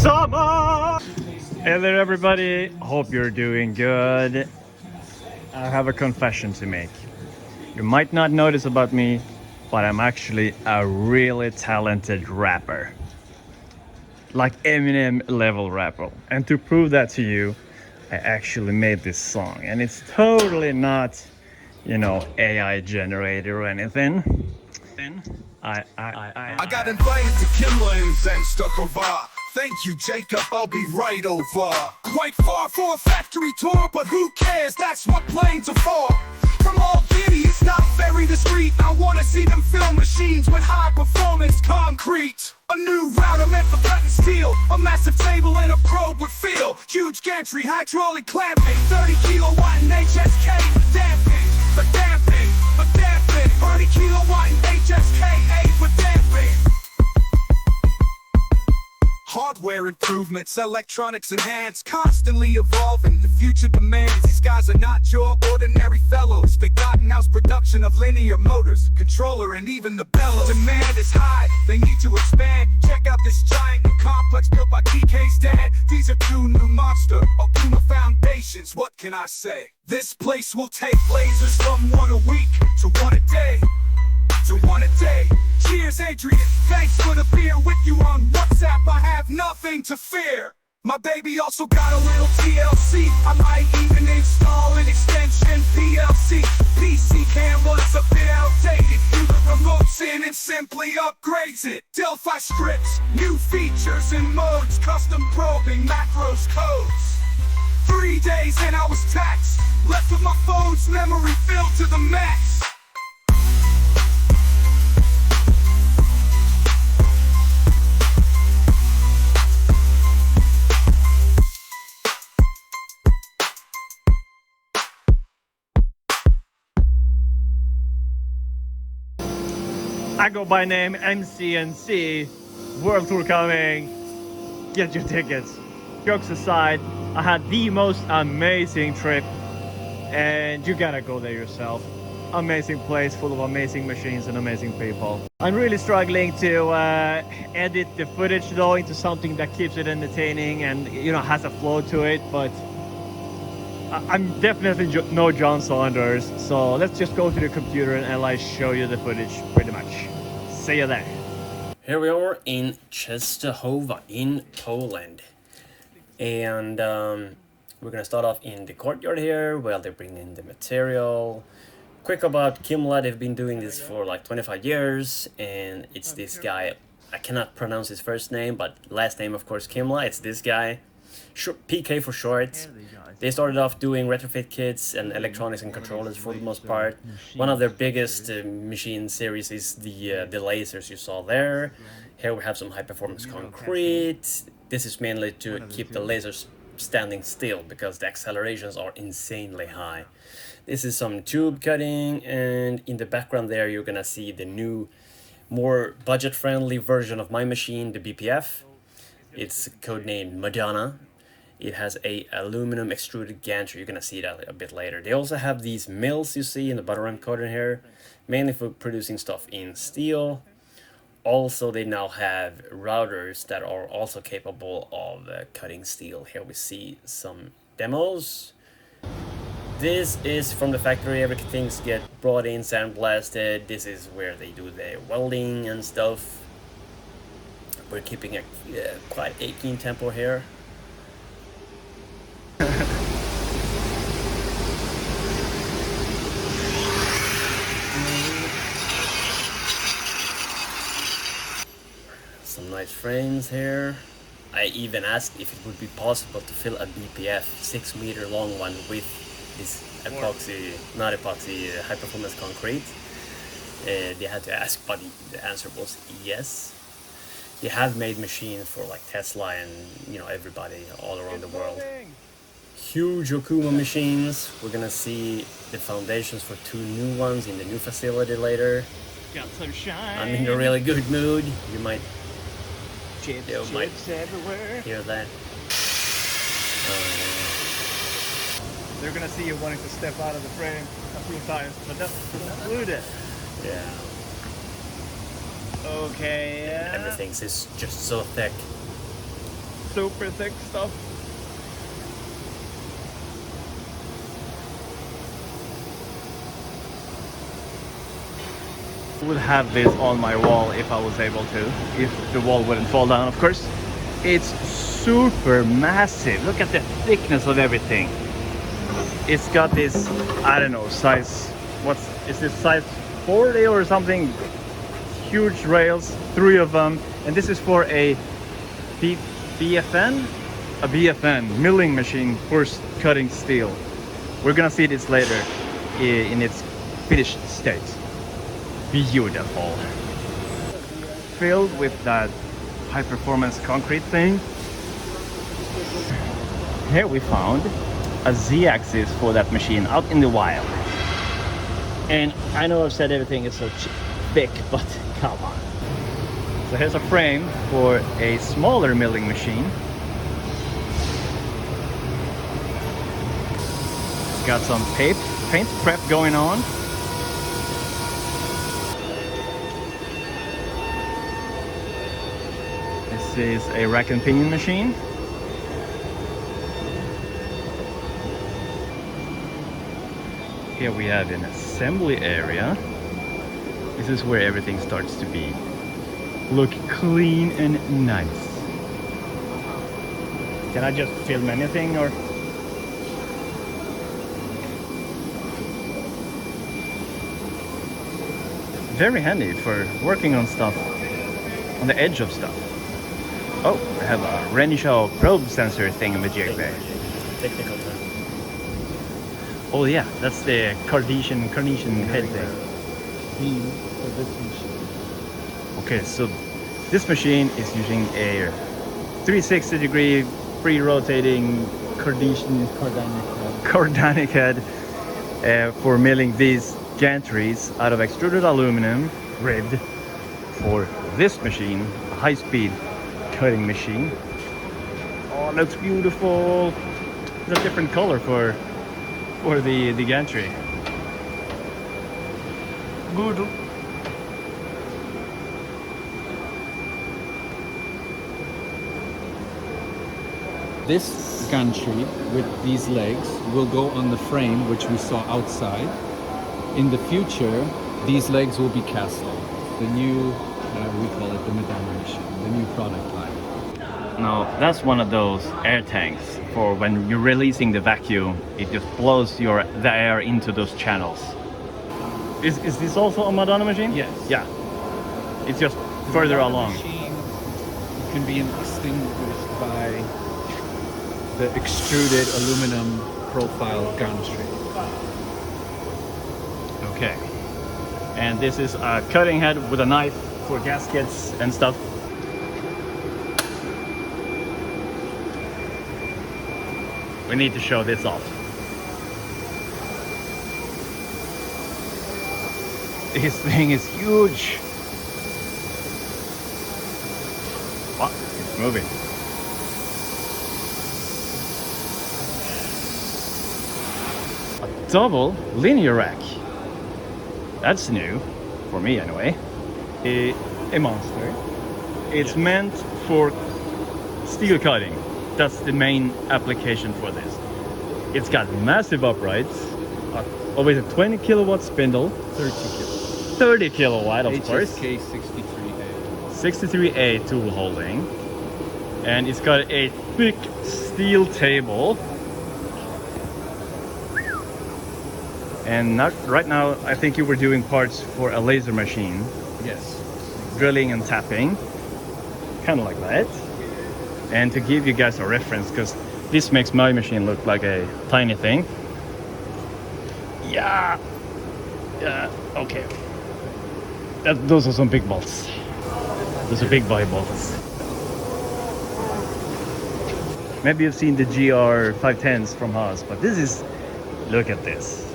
Summer! Hey there everybody, hope you're doing good. I have a confession to make. You might not notice about me, but I'm actually a really talented rapper. Like Eminem level rapper. And to prove that to you, I actually made this song. And it's totally not, AI generated or anything. I got invited to Kimla CNC Factory. Thank you, Jacob, I'll be right over. Quite far for a factory tour, but who cares, that's what planes are for. From all Guinea, it's not very discreet. I wanna see them fill machines with high performance concrete. A new router meant for cutting steel. A massive table and a probe would feel. Huge gantry, hydraulic clamping. 30 kilowatt and HSK for damping. For damping, for damping. 30 kilowatt and HSK for damping. Hardware improvements, electronics enhanced, constantly evolving. The future demands. These guys are not your ordinary fellows. They got in-house production of linear motors, controller, and even the bellows. Demand is high, they need to expand. Check out this giant new complex built by TK's dad. These are two new monster Okuma foundations. What can I say? This place will take lasers from one a week to one a day. To one a day. Cheers, Adrian. Thanks for the beer with you on WhatsApp. I have nothing to fear. My baby also got a little TLC. I might even install an extension PLC. PC camera's a bit outdated. Do the remotes in and simply upgrades it. Delphi scripts, new features and modes. Custom probing, macros, codes. 3 days and I was taxed. Left with my phone's memory filled to the max. I go by name MCNC, World Tour coming, get your tickets. Jokes aside, I had the most amazing trip and you gotta go there yourself. Amazing place full of amazing machines and amazing people. I'm really struggling to edit the footage though into something that keeps it entertaining and has a flow to it, but I'm definitely no John Saunders, so let's just go to the computer and I'll show you the footage pretty much. See you there. Here we are in Częstochowa in Poland, and we're gonna start off in the courtyard here while they bring in the material. Quick about Kimla, they've been doing this for like 25 years, and it's this guy, I cannot pronounce his first name, but last name of course Kimla, it's this guy. PK for short. They started off doing retrofit kits and electronics and controllers for the most part. One of their biggest machine series is the lasers you saw there. Here we have some high performance concrete. This is mainly to keep the lasers standing still because the accelerations are insanely high. This is some tube cutting, and in the background there you're gonna see the new, more budget-friendly version of my machine, the BPF. It's codenamed Madonna. It has a aluminum extruded gantry. You're gonna see that a bit later. They also have these mills you see in the bottom right corner here, mainly for producing stuff in steel. Also, they now have routers that are also capable of cutting steel. Here we see some demos. This is from the factory. Everything's get brought in, sandblasted. This is where they do the welding and stuff. We're keeping a quite aching tempo here. Some nice frames here. I even asked if it would be possible to fill a BPF 6 meter long one with this epoxy, not epoxy, high performance concrete. They had to ask, but the answer was yes. They have made machines for like Tesla and everybody all around the world. Huge Okuma machines. We're gonna see the foundations for 2 new ones in the new facility later. Got some shine. I'm in a really good mood. You might chips everywhere. Hear that. They're gonna see you wanting to step out of the frame a few times, but that's included. Yeah. Okay. Everything's is just so thick. super thick stuff. I would have this on my wall if I was able to, if the wall wouldn't fall down, of course. It's super massive. Look at the thickness of everything. It's got this, I don't know, size, is this size 40 or something? Huge rails, 3 of them, and this is for a BFN? A BFN, milling machine for cutting steel. We're gonna see this later in its finished state. Beautiful. Filled with that high performance concrete thing. Here we found a Z-axis for that machine out in the wild. And I know I've said everything is so thick, but come on. So here's a frame for a smaller milling machine. Got some paint prep going on. This is a rack and pinion machine. Here we have an assembly area. This is where everything starts to look clean and nice. Can I just film anything or? Very handy for working on stuff, on the edge of stuff. Oh, I have a Renishaw probe sensor thingamajig there. Technical term. Oh yeah, that's the Carnesian head there. Beam for this machine. Okay, so this machine is using a 360-degree free-rotating Cardanic head for milling these gantries out of extruded aluminum, ribbed, for this machine, a high-speed cutting machine. Oh, it looks beautiful. It's a different color for the gantry. Good. This gantry with these legs will go on the frame which we saw outside. In the future, these legs will be cast on. The new, we call it the Madonna machine, the new product line. Now, that's one of those air tanks for when you're releasing the vacuum, it just blows the air into those channels. Is this also a Madonna machine? Yes. Yeah. It's just further Madonna along. machine can be distinguished by the extruded aluminum profile gantry. Okay. And this is a cutting head with a knife for gaskets and stuff. We need to show this off. This thing is huge. What? It's moving. A double linear rack. That's new, for me anyway. A monster. It's meant for steel cutting. That's the main application for this. It's got massive uprights. With a 20 kilowatt spindle. 30 kilowatt, of course. HSK 63A. 63A tool holding. And it's got a thick steel table. And right now, I think you were doing parts for a laser machine. Yes. Drilling and tapping. Kind of like that. And to give you guys a reference, because this makes my machine look like a tiny thing. Yeah. Okay. Those are some big bolts. Those are big body bolts. Maybe you've seen the GR 510s from Haas, but this is... Look at this.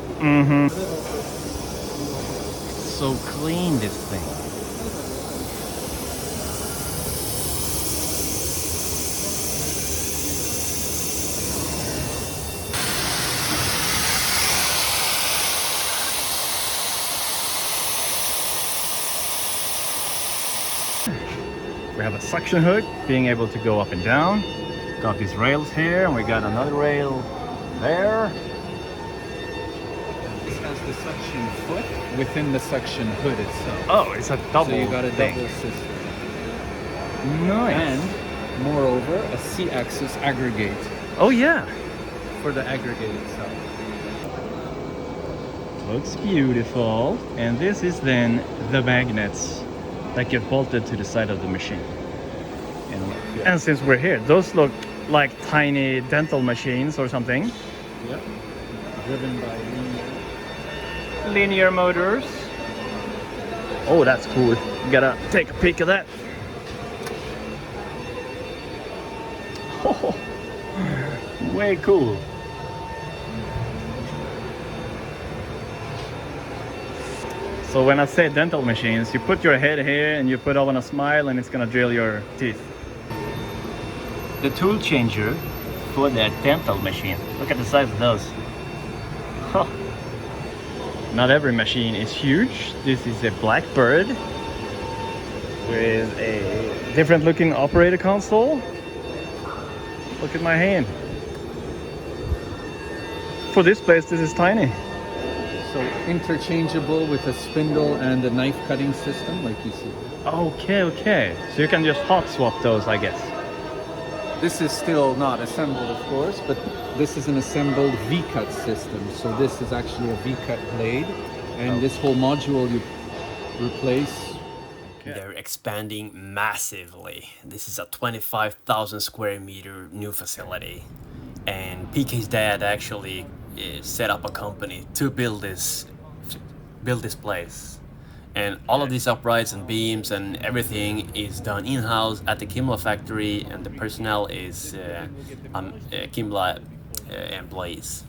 So clean, this thing. We have a suction hook being able to go up and down. got these rails here, and we got another rail there. This has the suction foot within the suction hood itself. Oh, it's a double So you got a thing. double system. Nice. And moreover, a C-axis aggregate Oh yeah. for the aggregate itself. Looks beautiful. And this is then the magnets that get bolted to the side of the machine. And since we're here, those look like tiny dental machines or something. Yep. Driven by Linear motors. Oh, that's cool. You gotta take a peek of that. Oh, way cool. So when I say dental machines, you put your head here and you put on a smile and it's gonna drill your teeth. The tool changer for that dental machine. Look at the size of those. Huh. Not every machine is huge. This is a Blackbird with a different looking operator console. Look at my hand. For this place, this is tiny. So interchangeable with a spindle and a knife cutting system, like you see. Okay. So you can just hot swap those, I guess. This is still not assembled, of course, but this is an assembled V-cut system. So this is actually a V-cut blade, and this whole module you replace. They're expanding massively. This is a 25,000 square meter new facility. And PK's dad actually set up a company to build this place. And all of these uprights and beams and everything is done in-house at the Kimla factory, and the personnel is Kimla employees.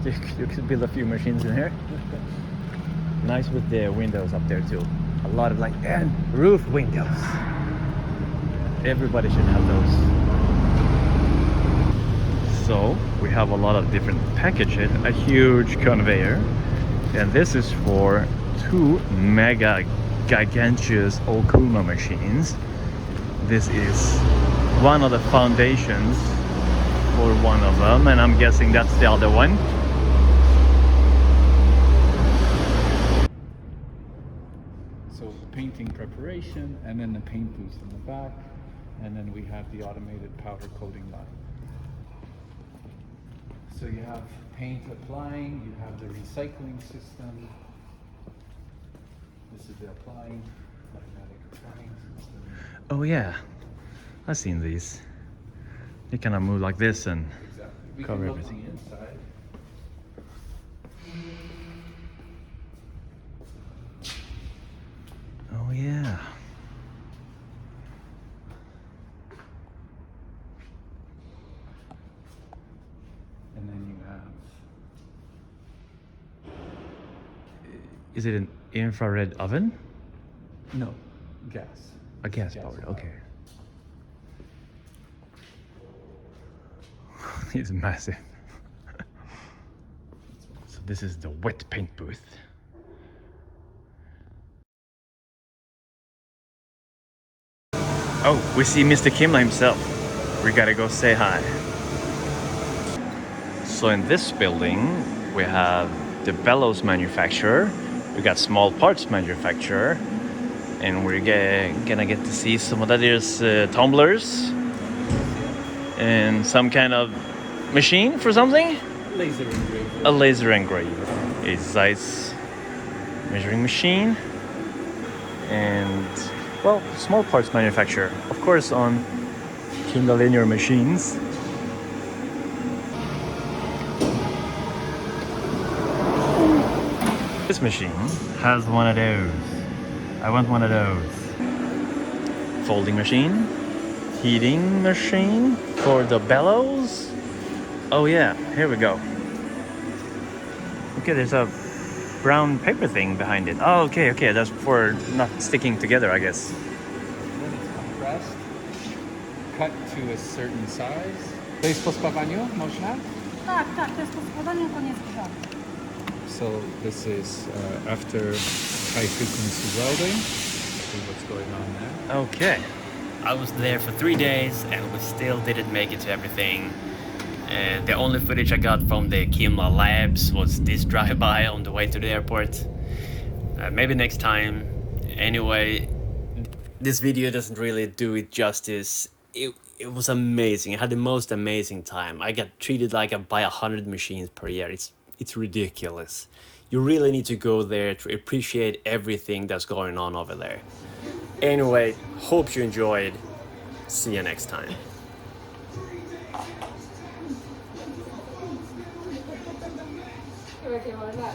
You could build a few machines in here. Nice with the windows up there too. A lot of and roof windows. Everybody should have those. So we have a lot of different packages, a huge conveyor, and this is for two mega gigantuous Okuma machines. This is one of the foundations for one of them, and I'm guessing that's the other one. So painting preparation, and then the paint booth in the back, and then we have the automated powder coating line. So you have paint applying, you have the recycling system. This is the applying, automatic applying system. Oh yeah, I've seen these. They kind of move like this and Exactly. We cover can look everything. the inside. Oh yeah. And then you have Is it an infrared oven? no gas. A gas Gas powered, powered. okay. It's massive. So this is the wet paint booth. Oh, we see Mr. Kimla himself. We gotta go say hi. So in this building, we have the bellows manufacturer, we got small parts manufacturer, and we're gonna get to see some of that. There's tumblers and some kind of machine for something. Laser engraver. A laser engraver, a Zeiss measuring machine, and well, small parts manufacturer, of course, on Kimla linear machines. This machine has one of those. I want one of those. Folding machine, heating machine for the bellows. Oh yeah, here we go. Okay, there's a brown paper thing behind it. Oh, okay, that's for not sticking together, I guess. Then it's compressed, cut to a certain size. To jest po spawaniu można? Tak, to jest po składaniu, to nie jest grzane. So this is after high frequency welding. see what's going on there. Okay. I was there for 3 days and we still didn't make it to everything. The only footage I got from the Kimla labs was this drive-by on the way to the airport. Maybe next time. Anyway, this video doesn't really do it justice. It was amazing. I had the most amazing time. I got treated like I buy 100 machines per year. It's ridiculous. You really need to go there to appreciate everything that's going on over there. Anyway, hope you enjoyed. See you next time. Perché guardare,